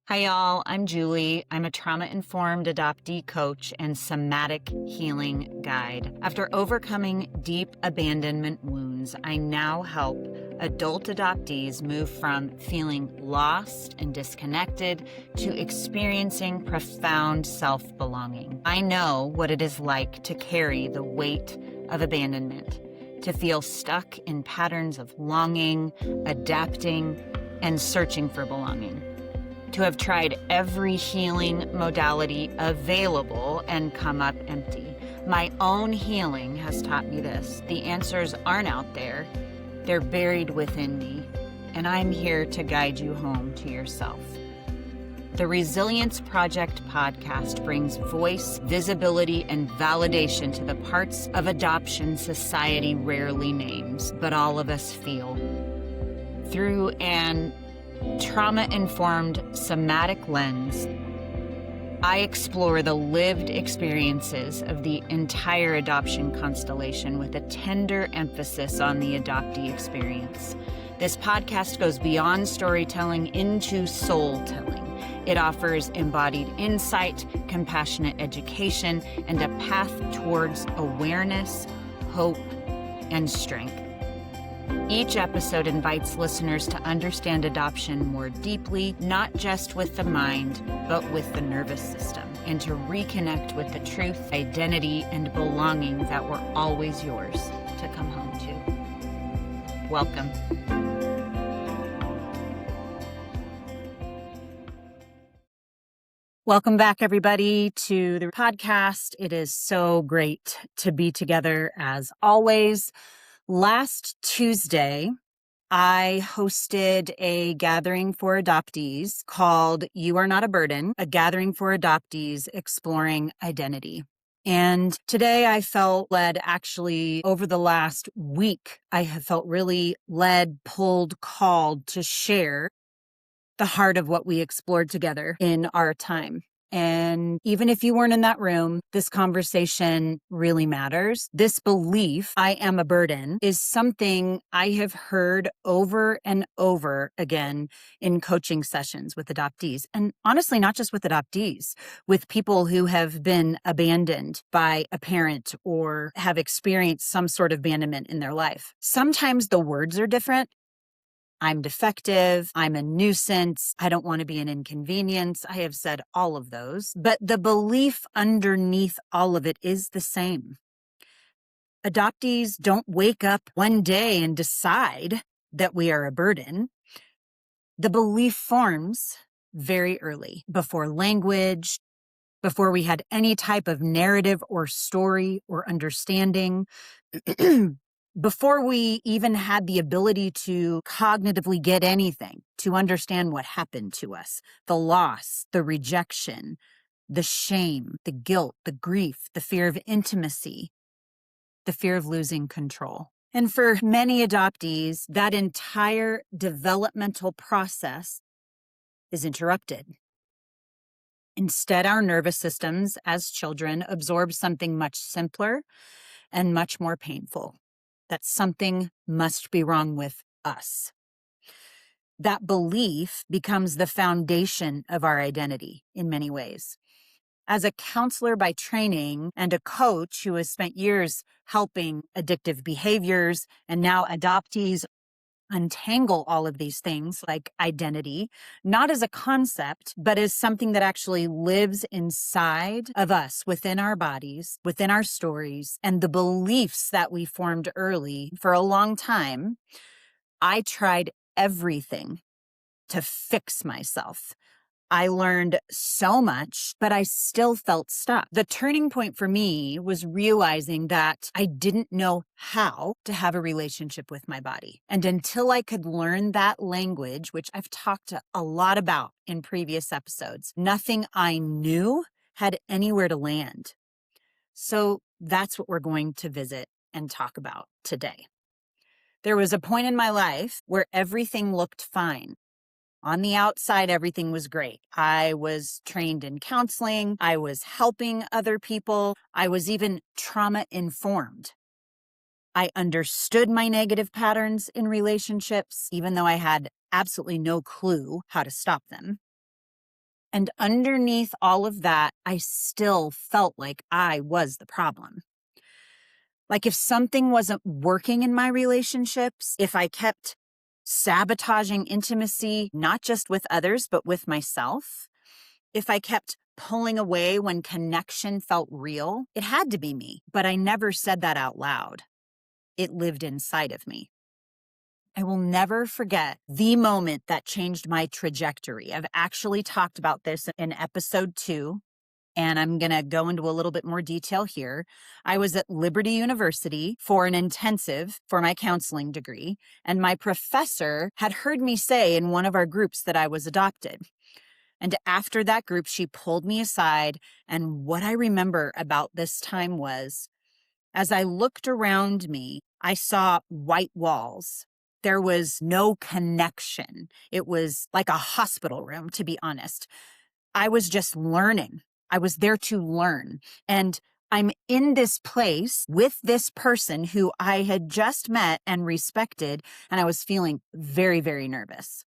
Hi, y'all. I'm Julie. I'm a trauma-informed adoptee coach and somatic healing guide. After overcoming deep abandonment wounds, I now help adult adoptees move from feeling lost and disconnected to experiencing profound self-belonging. I know what it is like to carry the weight of abandonment, to feel stuck in patterns of longing, adapting, and searching for belonging. To have tried every healing modality available and come up empty. My own healing has taught me this. The answers aren't out there, they're buried within me, and I'm here to guide you home to yourself. The Resilience Project podcast brings voice, visibility, and validation to the parts of adoption society rarely names, but all of us feel. Through an trauma-informed somatic lens, I explore the lived experiences of the entire adoption constellation with a tender emphasis on the adoptee experience. This podcast goes beyond storytelling into soul-telling. It offers embodied insight, compassionate education, and a path towards awareness, hope, and strength. Each episode invites listeners to understand adoption more deeply, not just with the mind, but with the nervous system, and to reconnect with the truth, identity, and belonging that were always yours to come home to. Welcome. Welcome back, everybody, to the podcast. It is so great to be together as always. Last Tuesday, I hosted a gathering for adoptees called You Are Not a Burden, a gathering for adoptees exploring identity. And today I felt led, actually, over the last week, I have felt really led, pulled, called to share the heart of what we explored together in our time. And even if you weren't in that room, this conversation really matters. This belief, I am a burden, is something I have heard over and over again in coaching sessions with adoptees. And honestly, not just with adoptees, with people who have been abandoned by a parent or have experienced some sort of abandonment in their life. Sometimes the words are different. I'm defective, I'm a nuisance, I don't want to be an inconvenience. I have said all of those, but the belief underneath all of it is the same. Adoptees don't wake up one day and decide that we are a burden. The belief forms very early, before language, before we had any type of narrative or story or understanding. Before we even had the ability to cognitively get anything, to understand what happened to us, the loss, the rejection, the shame, the guilt, the grief, the fear of intimacy, the fear of losing control. And for many adoptees, that entire developmental process is interrupted. Instead, our nervous systems as children absorb something much simpler and much more painful. That something must be wrong with us. That belief becomes the foundation of our identity in many ways. As a counselor by training and a coach who has spent years helping addictive behaviors and now adoptees untangle all of these things like identity, not as a concept, but as something that actually lives inside of us, within our bodies, within our stories, and the beliefs that we formed early for a long time. I tried everything to fix myself. I learned so much, but I still felt stuck. The turning point for me was realizing that I didn't know how to have a relationship with my body. And until I could learn that language, which I've talked a lot about in previous episodes, nothing I knew had anywhere to land. So that's what we're going to visit and talk about today. There was a point in my life where everything looked fine. On the outside, everything was great. I was trained in counseling. I was helping other people. I was even trauma-informed. I understood my negative patterns in relationships, even though I had absolutely no clue how to stop them. And underneath all of that, I still felt like I was the problem. Like if something wasn't working in my relationships, if I kept sabotaging intimacy, not just with others, but with myself, if I kept pulling away when connection felt real, it had to be me. But I never said that out loud. It lived inside of me. I will never forget the moment that changed my trajectory. I've actually talked about this in episode 2, and I'm going to go into a little bit more detail here. I was at Liberty University for an intensive for my counseling degree, and my professor had heard me say in one of our groups that I was adopted. And after that group, she pulled me aside, and what I remember about this time was, as I looked around me, I saw white walls. There was no connection. It was like a hospital room, to be honest. I was just learning. I was there to learn. And I'm in this place with this person who I had just met and respected, and I was feeling very, very nervous.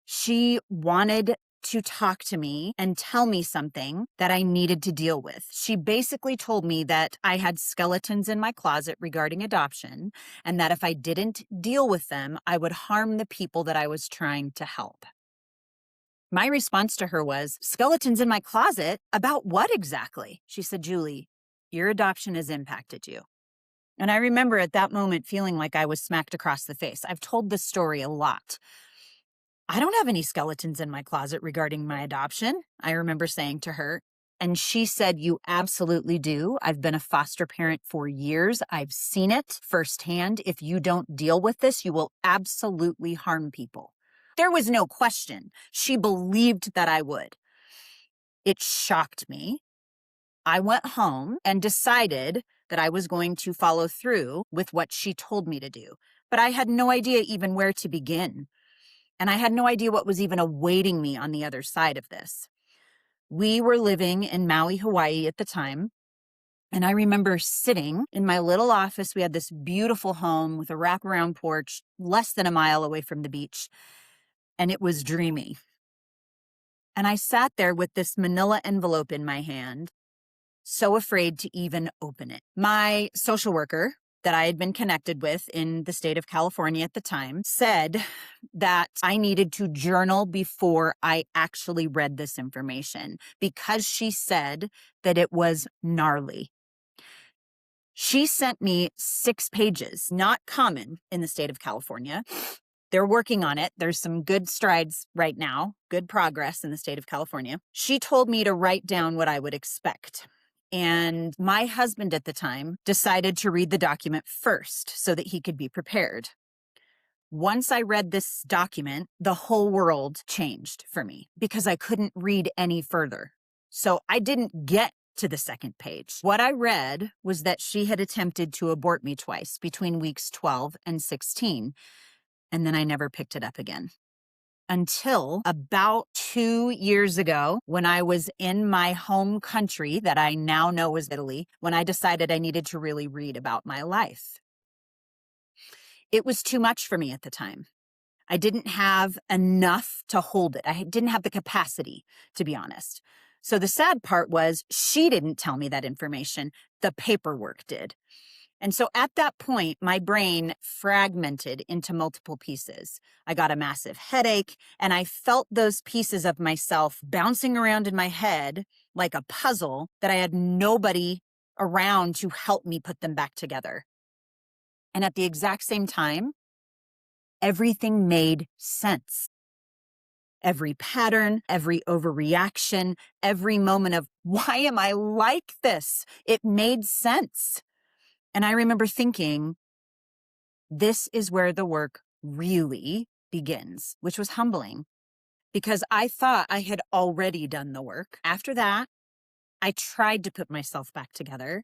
She wanted to talk to me and tell me something that I needed to deal with. She basically told me that I had skeletons in my closet regarding adoption, and that if I didn't deal with them, I would harm the people that I was trying to help. My response to her was, "Skeletons in my closet? About what exactly?" She said, "Julie, your adoption has impacted you." And I remember at that moment feeling like I was smacked across the face. I've told this story a lot. "I don't have any skeletons in my closet regarding my adoption," I remember saying to her. And she said, "You absolutely do. I've been a foster parent for years. I've seen it firsthand. If you don't deal with this, you will absolutely harm people." There was no question. She believed that I would. It shocked me. I went home and decided that I was going to follow through with what she told me to do. But I had no idea even where to begin. And I had no idea what was even awaiting me on the other side of this. We were living in Maui, Hawaii at the time. And I remember sitting in my little office. We had this beautiful home with a wraparound porch less than a mile away from the beach. And it was dreamy. And I sat there with this manila envelope in my hand, so afraid to even open it. My social worker that I had been connected with in the state of California at the time said that I needed to journal before I actually read this information, because she said that it was gnarly. She sent me 6 pages, not common in the state of California. They're working on it. There's some good strides right now, good progress in the state of California. She told me to write down what I would expect. And my husband at the time decided to read the document first so that he could be prepared. Once I read this document, the whole world changed for me because I couldn't read any further. So I didn't get to the second page. What I read was that she had attempted to abort me twice between weeks 12 and 16. And then I never picked it up again. Until about 2 years ago, when I was in my home country that I now know is Italy, when I decided I needed to really read about my life. It was too much for me at the time. I didn't have enough to hold it. I didn't have the capacity, to be honest. So the sad part was she didn't tell me that information. The paperwork did. And so at that point, my brain fragmented into multiple pieces. I got a massive headache, and I felt those pieces of myself bouncing around in my head like a puzzle that I had nobody around to help me put them back together. And at the exact same time, everything made sense. Every pattern, every overreaction, every moment of, why am I like this? It made sense. And I remember thinking, this is where the work really begins, which was humbling because I thought I had already done the work. After that, I tried to put myself back together.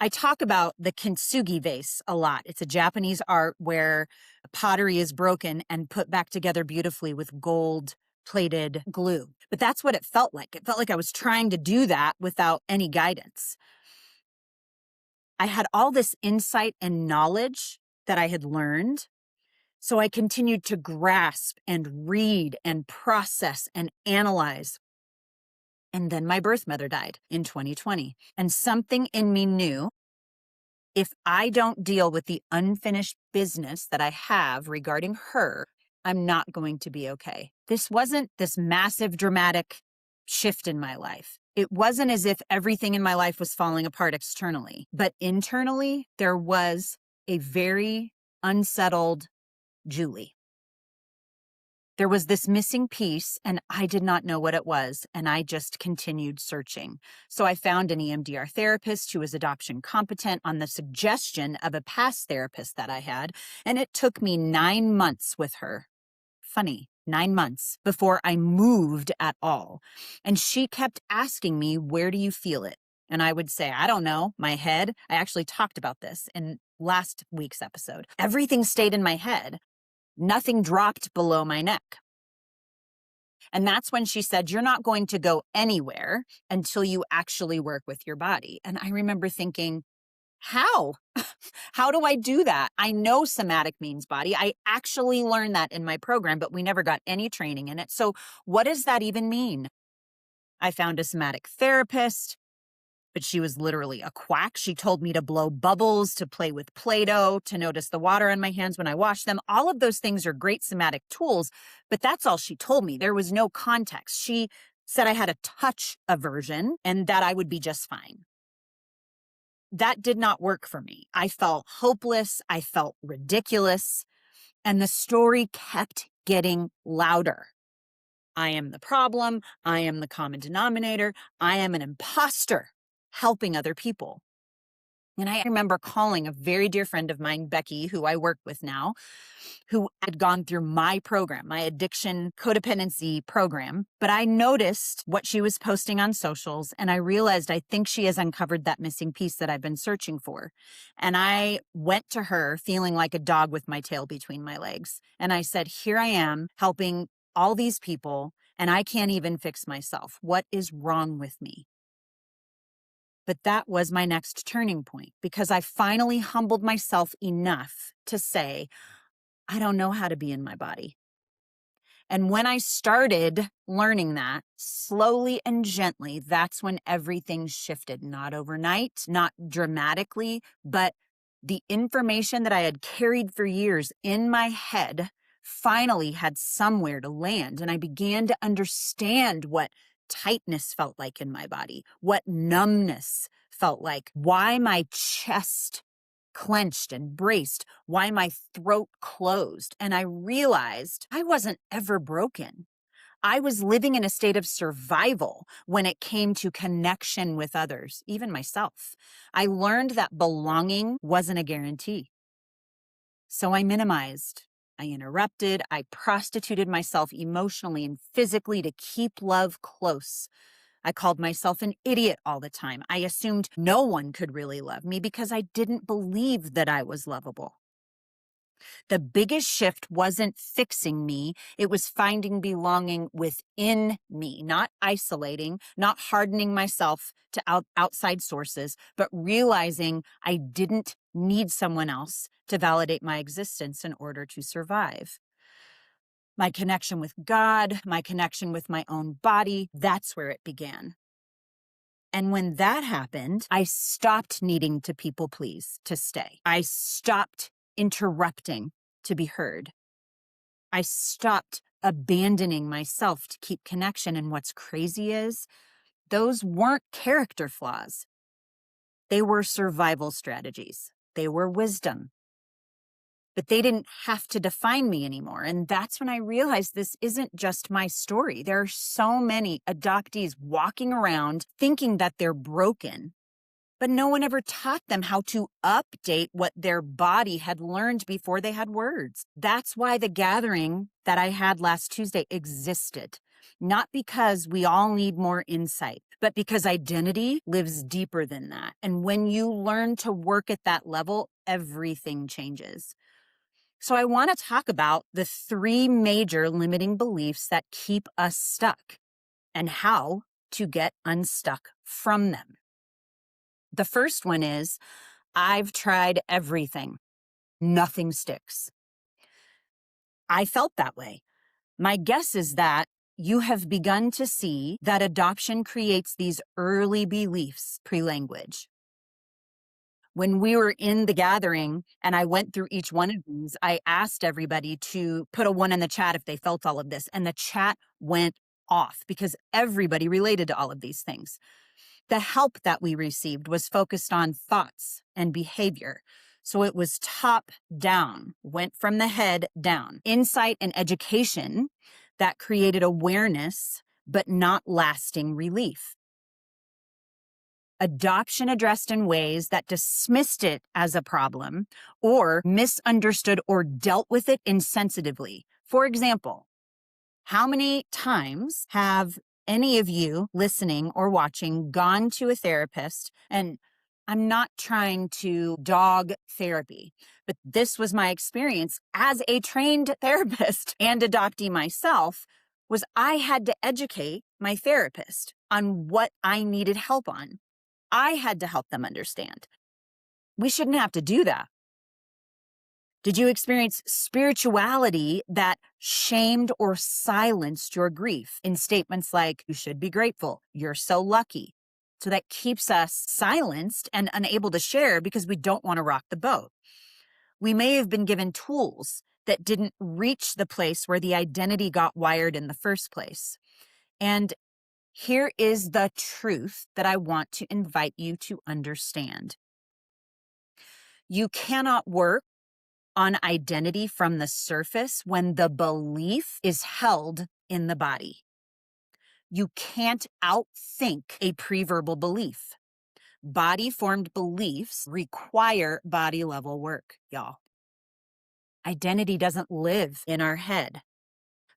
I talk about the Kintsugi vase a lot. It's a Japanese art where pottery is broken and put back together beautifully with gold-plated glue. But that's what it felt like. It felt like I was trying to do that without any guidance. I had all this insight and knowledge that I had learned, So I continued to grasp and read and process and analyze. And then my birth mother died in 2020. And something in me knew, if I don't deal with the unfinished business that I have regarding her, I'm not going to be okay. This wasn't this massive dramatic shift in my life. It wasn't as if everything in my life was falling apart externally, but internally there was a very unsettled Julie. There was this missing piece, and I did not know what it was, and I just continued searching. So I found an EMDR therapist who was adoption competent on the suggestion of a past therapist that I had, and it took me 9 months with her. Funny, 9 months before I moved at all. And she kept asking me, where do you feel it? And I would say, I don't know, my head. I actually talked about this in last week's episode. Everything stayed in my head. Nothing dropped below my neck. And that's when she said, you're not going to go anywhere until you actually work with your body. And I remember thinking, how? How do I do that? I know somatic means body. I actually learned that in my program, but we never got any training in it. So what does that even mean? I found a somatic therapist, but she was literally a quack. She told me to blow bubbles, to play with Play-Doh, to notice the water on my hands when I wash them. All of those things are great somatic tools, but that's all she told me. There was no context. She said I had a touch aversion and that I would be just fine. That did not work for me. I felt hopeless. I felt ridiculous. And the story kept getting louder. I am the problem. I am the common denominator. I am an imposter helping other people. And I remember calling a very dear friend of mine, Becky, who I work with now, who had gone through my program, my addiction codependency program. But I noticed what she was posting on socials, and I realized I think she has uncovered that missing piece that I've been searching for. And I went to her feeling like a dog with my tail between my legs. And I said, here I am helping all these people, and I can't even fix myself. What is wrong with me? But that was my next turning point, because I finally humbled myself enough to say, I don't know how to be in my body. And when I started learning that slowly and gently, that's when everything shifted. Not overnight, not dramatically, but the information that I had carried for years in my head finally had somewhere to land. And I began to understand what tightness felt like in my body, what numbness felt like, why my chest clenched and braced, why my throat closed. And I realized I wasn't ever broken. I was living in a state of survival when it came to connection with others, even myself. I learned that belonging wasn't a guarantee. So I minimized, I interrupted, I prostituted myself emotionally and physically to keep love close. I called myself an idiot all the time. I assumed no one could really love me because I didn't believe that I was lovable. The biggest shift wasn't fixing me. It was finding belonging within me, not isolating, not hardening myself to outside sources, but realizing I didn't need someone else to validate my existence in order to survive. My connection with God, my connection with my own body, that's where it began. And when that happened, I stopped needing to people please to stay. I stopped interrupting to be heard. I stopped abandoning myself to keep connection. And what's crazy is those weren't character flaws. They were survival strategies. They were wisdom. But they didn't have to define me anymore. And that's when I realized this isn't just my story. There are so many adoptees walking around thinking that they're broken, but no one ever taught them how to update what their body had learned before they had words. That's why the gathering that I had last Tuesday existed. Not because we all need more insight, but because identity lives deeper than that. And when you learn to work at that level, everything changes. So I want to talk about the 3 major limiting beliefs that keep us stuck and how to get unstuck from them. The first one is, I've tried everything. Nothing sticks. I felt that way. My guess is that you have begun to see that adoption creates these early beliefs pre-language. When we were in the gathering and I went through each one of these, I asked everybody to put a 1 in the chat if they felt all of this, and the chat went off because everybody related to all of these things. The help that we received was focused on thoughts and behavior. So it was top down, went from the head down. Insight and education that created awareness, but not lasting relief. Adoption addressed in ways that dismissed it as a problem or misunderstood or dealt with it insensitively. For example, how many times have any of you listening or watching gone to a therapist? And I'm not trying to dog therapy, but this was my experience as a trained therapist and adoptee myself, was I had to educate my therapist on what I needed help on. I had to help them understand. We shouldn't have to do that. Did you experience spirituality that shamed or silenced your grief in statements like, you should be grateful, you're so lucky? So that keeps us silenced and unable to share because we don't want to rock the boat. We may have been given tools that didn't reach the place where the identity got wired in the first place. And here is the truth that I want to invite you to understand. You cannot work on identity from the surface when the belief is held in the body. You can't outthink a preverbal belief. Body-formed beliefs require body-level work, y'all. Identity doesn't live in our head.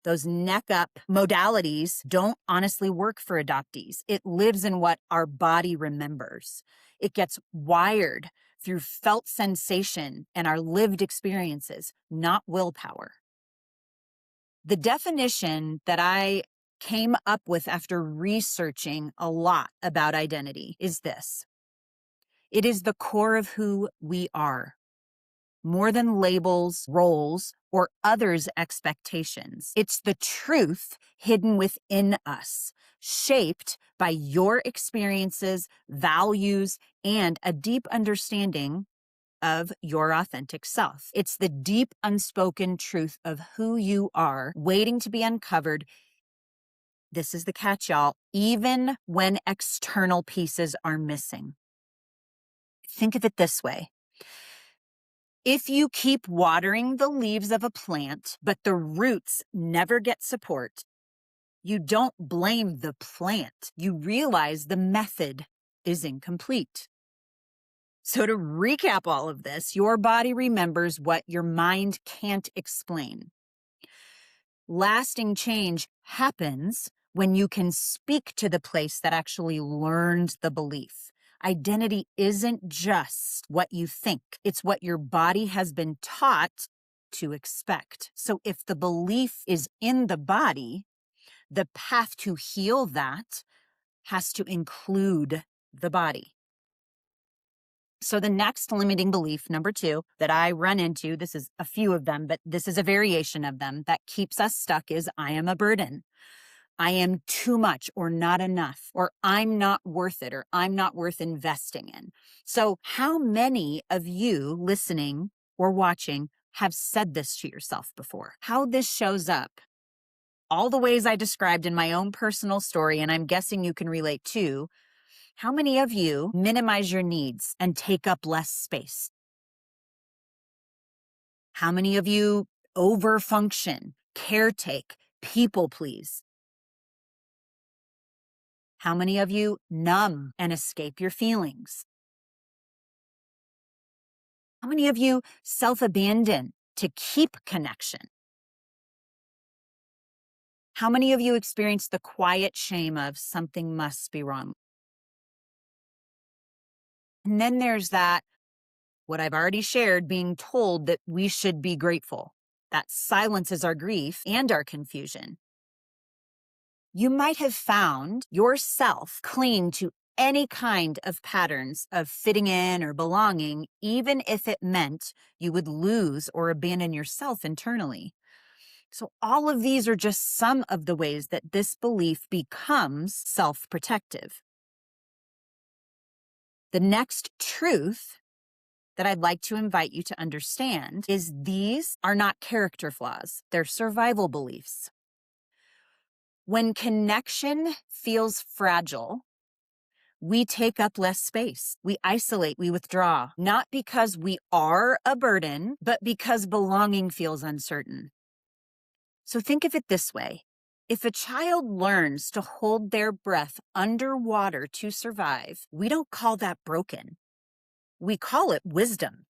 Those neck-up modalities don't honestly work for adoptees. It lives in what our body remembers. It gets wired through felt sensation and our lived experiences, not willpower. The definition that I came up with after researching a lot about identity is this. It is the core of who we are. More than labels, roles, or others' expectations. It's the truth hidden within us, shaped by your experiences, values, and a deep understanding of your authentic self. It's the deep, unspoken truth of who you are, waiting to be uncovered. This is the catch, y'all, even when external pieces are missing. Think of it this way. If you keep watering the leaves of a plant, but the roots never get support, you don't blame the plant. You realize the method is incomplete. So to recap all of this, your body remembers what your mind can't explain. Lasting change happens when you can speak to the place that actually learned the belief. Identity isn't just what you think. It's what your body has been taught to expect. So if the belief is in the body, the path to heal that has to include the body. So the next limiting belief, number 2, that I run into, this is a few of them, but this is a variation of them that keeps us stuck, is I am a burden. I am too much or not enough, or I'm not worth it, or I'm not worth investing in. So how many of you listening or watching have said this to yourself before? How this shows up, all the ways I described in my own personal story, and I'm guessing you can relate too. How many of you minimize your needs and take up less space? How many of you overfunction, caretake, people please? How many of you numb and escape your feelings? How many of you self-abandon to keep connection? How many of you experience the quiet shame of something must be wrong? And then there's that, what I've already shared, being told that we should be grateful. That silences our grief and our confusion. You might have found yourself clinging to any kind of patterns of fitting in or belonging, even if it meant you would lose or abandon yourself internally. So all of these are just some of the ways that this belief becomes self-protective. The next truth that I'd like to invite you to understand is these are not character flaws. They're survival beliefs. When connection feels fragile, we take up less space. We isolate, we withdraw, not because we are a burden, but because belonging feels uncertain. So think of it this way. If a child learns to hold their breath underwater to survive, we don't call that broken. We call it wisdom.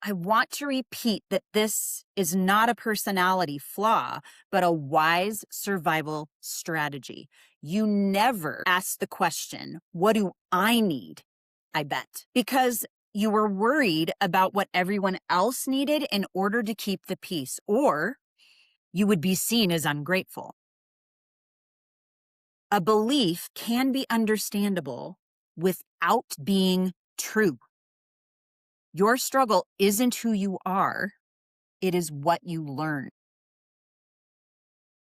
I want to repeat that this is not a personality flaw, but a wise survival strategy. You never ask the question, what do I need? I bet. Because you were worried about what everyone else needed in order to keep the peace, or you would be seen as ungrateful. A belief can be understandable without being true. Your struggle isn't who you are, it is what you learn.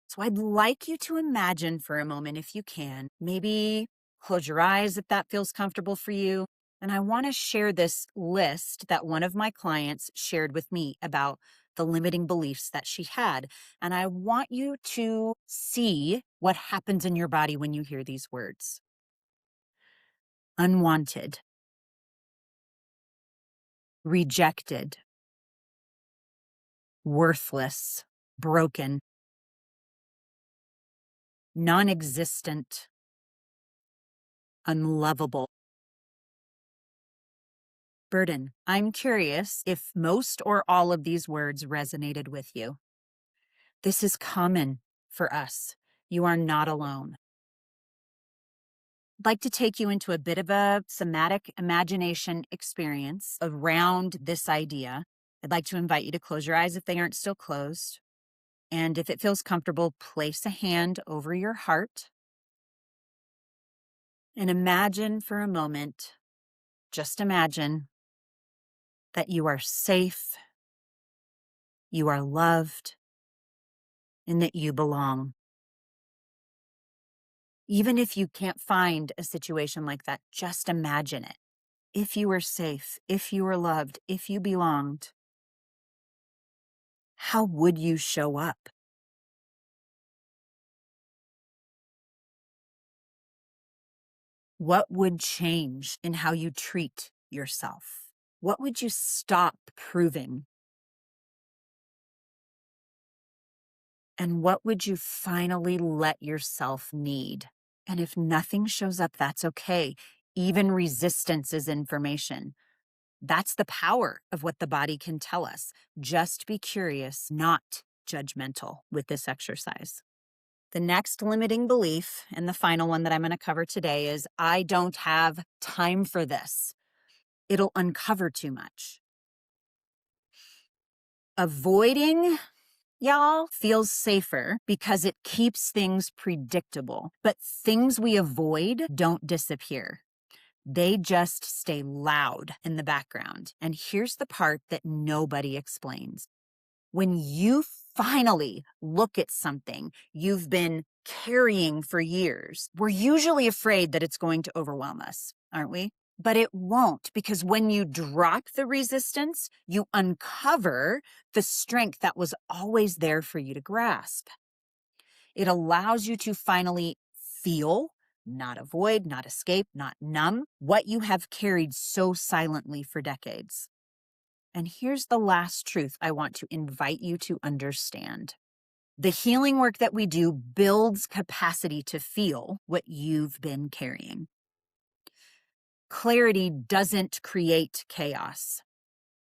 So I'd like you to imagine for a moment, if you can, maybe close your eyes if that feels comfortable for you. And I want to share this list that one of my clients shared with me about the limiting beliefs that she had. And I want you to see what happens in your body when you hear these words. Unwanted, rejected, worthless, broken, non-existent, unlovable, burden. I'm curious if most or all of these words resonated with you. This is common for us. You are not alone. I'd like to take you into a bit of a somatic imagination experience around this idea. I'd like to invite you to close your eyes if they aren't still closed. And if it feels comfortable, place a hand over your heart and imagine for a moment, just imagine that you are safe, you are loved, and that you belong. Even if you can't find a situation like that, just imagine it. If you were safe, if you were loved, if you belonged, how would you show up? What would change in how you treat yourself? What would you stop proving? And what would you finally let yourself need? And if nothing shows up, that's okay. Even resistance is information. That's the power of what the body can tell us. Just be curious, not judgmental with this exercise. The next limiting belief, and the final one that I'm going to cover today, is I don't have time for this. It'll uncover too much. Avoiding, y'all, feels safer because it keeps things predictable. But things we avoid don't disappear. They just stay loud in the background. And here's the part that nobody explains. When you finally look at something you've been carrying for years, we're usually afraid that it's going to overwhelm us, aren't we? But it won't, because when you drop the resistance, you uncover the strength that was always there for you to grasp. It allows you to finally feel, not avoid, not escape, not numb, what you have carried so silently for decades. And here's the last truth I want to invite you to understand. The healing work that we do builds capacity to feel what you've been carrying. Clarity doesn't create chaos.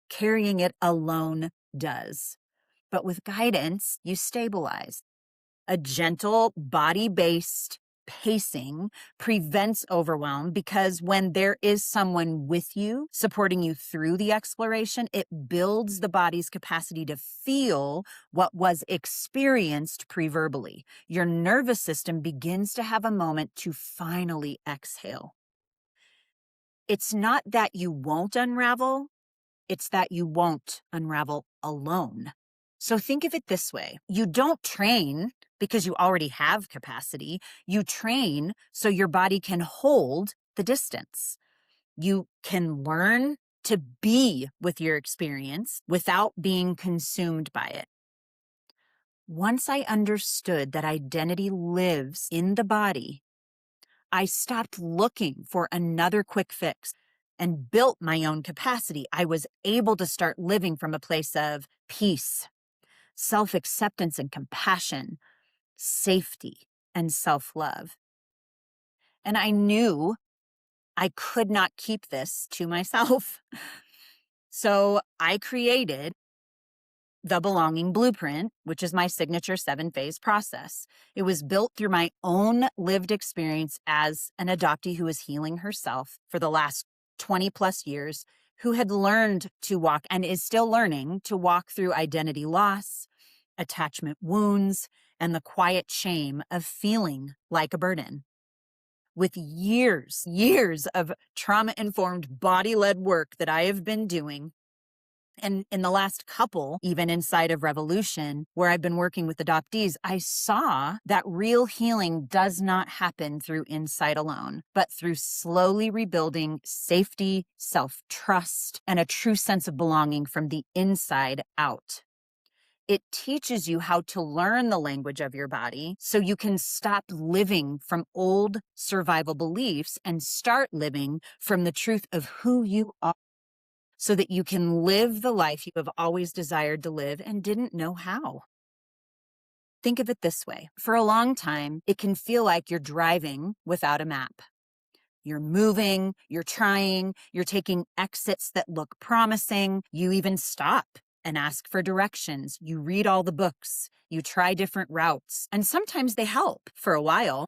Carrying it alone does. But with guidance, you stabilize. A gentle, body-based pacing prevents overwhelm, because when there is someone with you, supporting you through the exploration, it builds the body's capacity to feel what was experienced pre-verbally. Your nervous system begins to have a moment to finally exhale. It's not that you won't unravel, it's that you won't unravel alone. So think of it this way. You don't train because you already have capacity. You train so your body can hold the distance. You can learn to be with your experience without being consumed by it. Once I understood that identity lives in the body, I stopped looking for another quick fix and built my own capacity. I was able to start living from a place of peace, self-acceptance and compassion, safety and self-love. And I knew I could not keep this to myself. So I created the Belonging Blueprint, which is my signature 7-phase process. It was built through my own lived experience as an adoptee who was healing herself for the last 20 plus years, who had learned to walk and is still learning to walk through identity loss, attachment wounds, and the quiet shame of feeling like a burden. With years of trauma-informed, body-led work that I have been doing, and in the last couple, even inside of Revolution, where I've been working with adoptees, I saw that real healing does not happen through insight alone, but through slowly rebuilding safety, self-trust, and a true sense of belonging from the inside out. It teaches you how to learn the language of your body so you can stop living from old survival beliefs and start living from the truth of who you are, so that you can live the life you have always desired to live and didn't know how. Think of it this way. For a long time, it can feel like you're driving without a map. You're moving, you're trying, you're taking exits that look promising. You even stop and ask for directions. You read all the books, you try different routes, and sometimes they help for a while.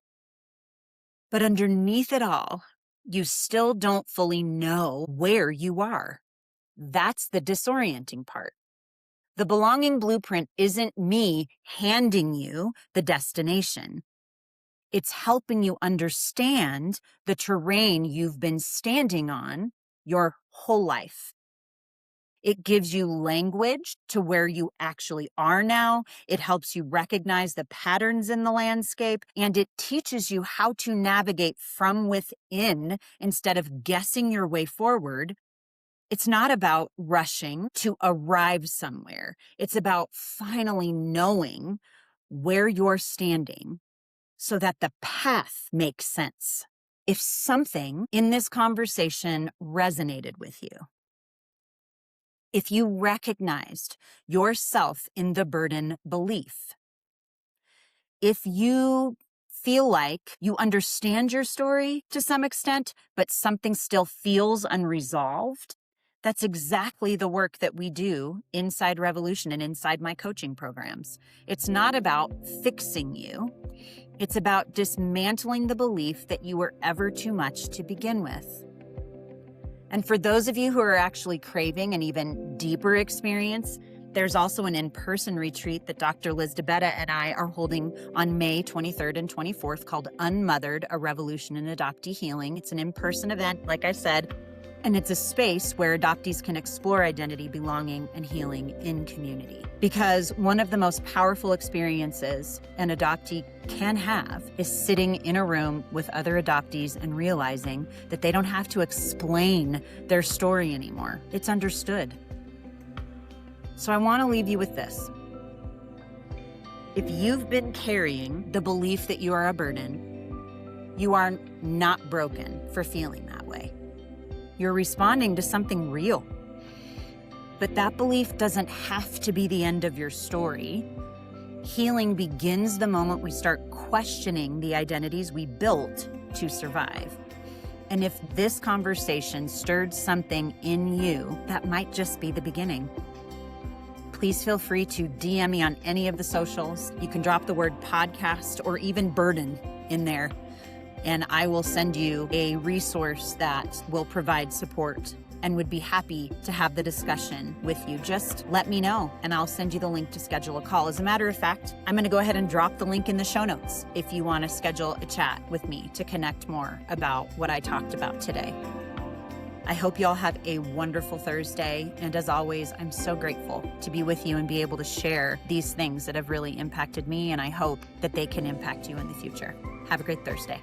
But underneath it all, you still don't fully know where you are. That's the disorienting part. The Belonging Blueprint isn't me handing you the destination. It's helping you understand the terrain you've been standing on your whole life. It gives you language to where you actually are now. It helps you recognize the patterns in the landscape, and it teaches you how to navigate from within instead of guessing your way forward. It's not about rushing to arrive somewhere. It's about finally knowing where you're standing so that the path makes sense. If something in this conversation resonated with you, if you recognized yourself in the burden belief, if you feel like you understand your story to some extent, but something still feels unresolved, that's exactly the work that we do inside Revolution and inside my coaching programs. It's not about fixing you. It's about dismantling the belief that you were ever too much to begin with. And for those of you who are actually craving an even deeper experience, there's also an in-person retreat that Dr. Liz DeBetta and I are holding on May 23rd and 24th called Unmothered, A Revolution in Adoptee Healing. It's an in-person event, like I said, and it's a space where adoptees can explore identity, belonging, and healing in community. Because one of the most powerful experiences an adoptee can have is sitting in a room with other adoptees and realizing that they don't have to explain their story anymore. It's understood. So I want to leave you with this. If you've been carrying the belief that you are a burden, you are not broken for feeling that way. You're responding to something real. But that belief doesn't have to be the end of your story. Healing begins the moment we start questioning the identities we built to survive. And if this conversation stirred something in you, that might just be the beginning. Please feel free to DM me on any of the socials. You can drop the word podcast or even burden in there, and I will send you a resource that will provide support and would be happy to have the discussion with you. Just let me know, and I'll send you the link to schedule a call. As a matter of fact, I'm going to go ahead and drop the link in the show notes if you want to schedule a chat with me to connect more about what I talked about today. I hope you all have a wonderful Thursday. And as always, I'm so grateful to be with you and be able to share these things that have really impacted me. And I hope that they can impact you in the future. Have a great Thursday.